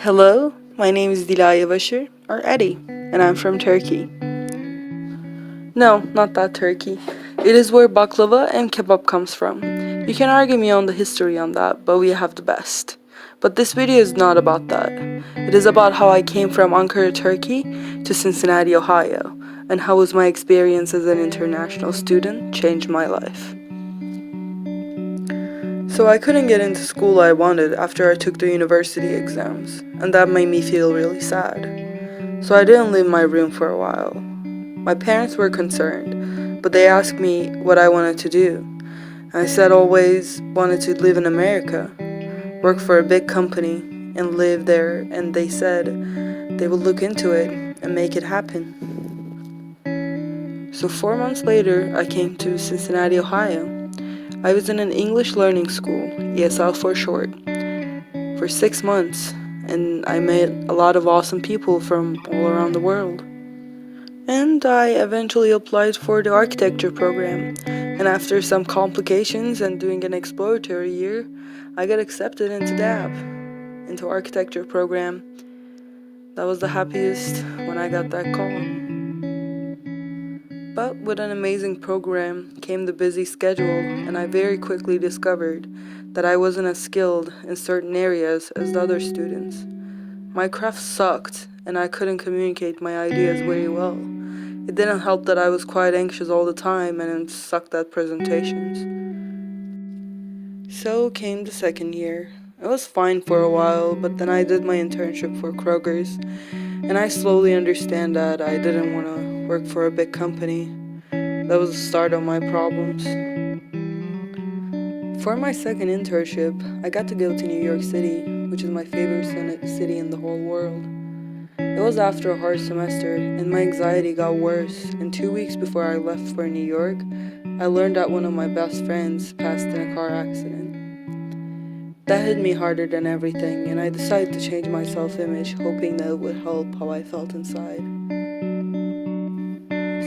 Hello, my name is Dilaya Bashir, or Eddie, and I'm from Turkey. No, not that Turkey. It is where baklava and kebab comes from. You can argue me on the history on that, but we have the best. But this video is not about that. It is about how I came from Ankara, Turkey to Cincinnati, Ohio, and how was my experience as an international student changed my life. So I couldn't get into school I wanted after I took the university exams, and that made me feel really sad. So I didn't leave my room for a while. My parents were concerned, but they asked me what I wanted to do. I said always wanted to live in America, work for a big company, and live there, and they said they would look into it and make it happen. So 4 months later, I came to Cincinnati, Ohio. I was in an English learning school, ESL for short, for 6 months, and I met a lot of awesome people from all around the world. And I eventually applied for the architecture program, and after some complications and doing an exploratory year, I got accepted into DAB, into architecture program. That was the happiest when I got that call. But with an amazing program came the busy schedule, and I very quickly discovered that I wasn't as skilled in certain areas as the other students. My craft sucked, and I couldn't communicate my ideas very well. It didn't help that I was quite anxious all the time and sucked at presentations. So came the second year. It was fine for a while, but then I did my internship for Kroger's, and I slowly understand that I didn't want to work for a big company. That was the start of my problems. For my second internship, I got to go to New York City, which is my favorite city in the whole world. It was after a hard semester, and my anxiety got worse, and 2 weeks before I left for New York, I learned that one of my best friends passed in a car accident. That hit me harder than everything, and I decided to change my self-image, hoping that it would help how I felt inside.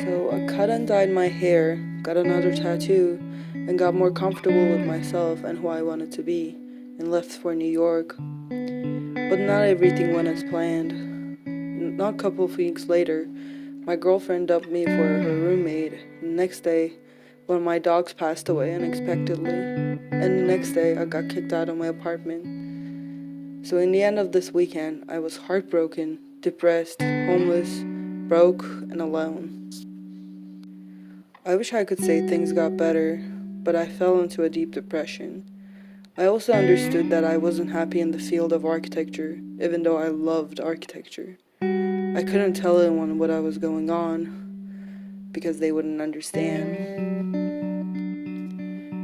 So I cut and dyed my hair, got another tattoo, and got more comfortable with myself and who I wanted to be, and left for New York. But not everything went as planned. Not a couple of weeks later, my girlfriend dumped me for her roommate. The next day, one of my dogs passed away unexpectedly. And the next day, I got kicked out of my apartment. So in the end of this weekend, I was heartbroken, depressed, homeless, broke, and alone. I wish I could say things got better, but I fell into a deep depression. I also understood that I wasn't happy in the field of architecture, even though I loved architecture. I couldn't tell anyone what I was going on because they wouldn't understand.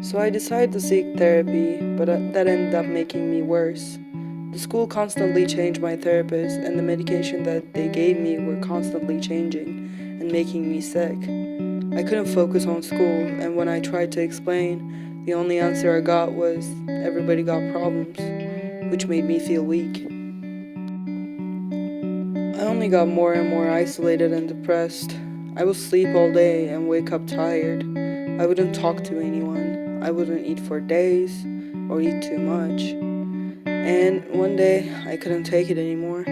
So I decided to seek therapy, but that ended up making me worse. The school constantly changed my therapist, and the medication that they gave me were constantly changing and making me sick. I couldn't focus on school, and when I tried to explain, the only answer I got was everybody got problems, which made me feel weak. I only got more and more isolated and depressed. I would sleep all day and wake up tired. I wouldn't talk to anyone. I wouldn't eat for days or eat too much. And one day, I couldn't take it anymore.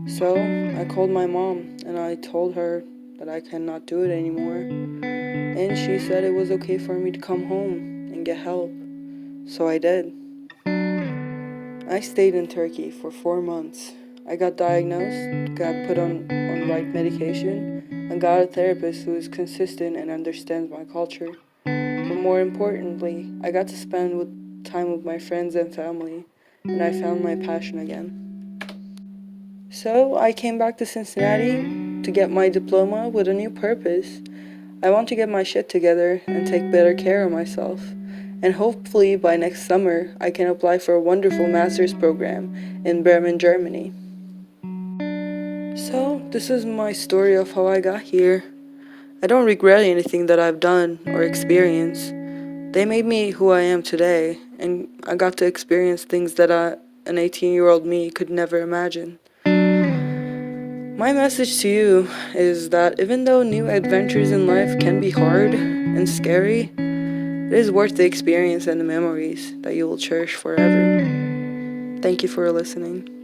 So I called my mom and I told her that I cannot do it anymore. And she said it was okay for me to come home and get help. So I did. I stayed in Turkey for 4 months. I got diagnosed, got put on right medication, and got a therapist who is consistent and understands my culture. But more importantly, I got to spend time with my friends and family, and I found my passion again. So I came back to Cincinnati to get my diploma with a new purpose. I want to get my shit together and take better care of myself. And hopefully by next summer, I can apply for a wonderful master's program in Bremen, Germany. So this is my story of how I got here. I don't regret anything that I've done or experienced. They made me who I am today, and I got to experience things that an 18-year-old me could never imagine. My message to you is that even though new adventures in life can be hard and scary, it is worth the experience and the memories that you will cherish forever. Thank you for listening.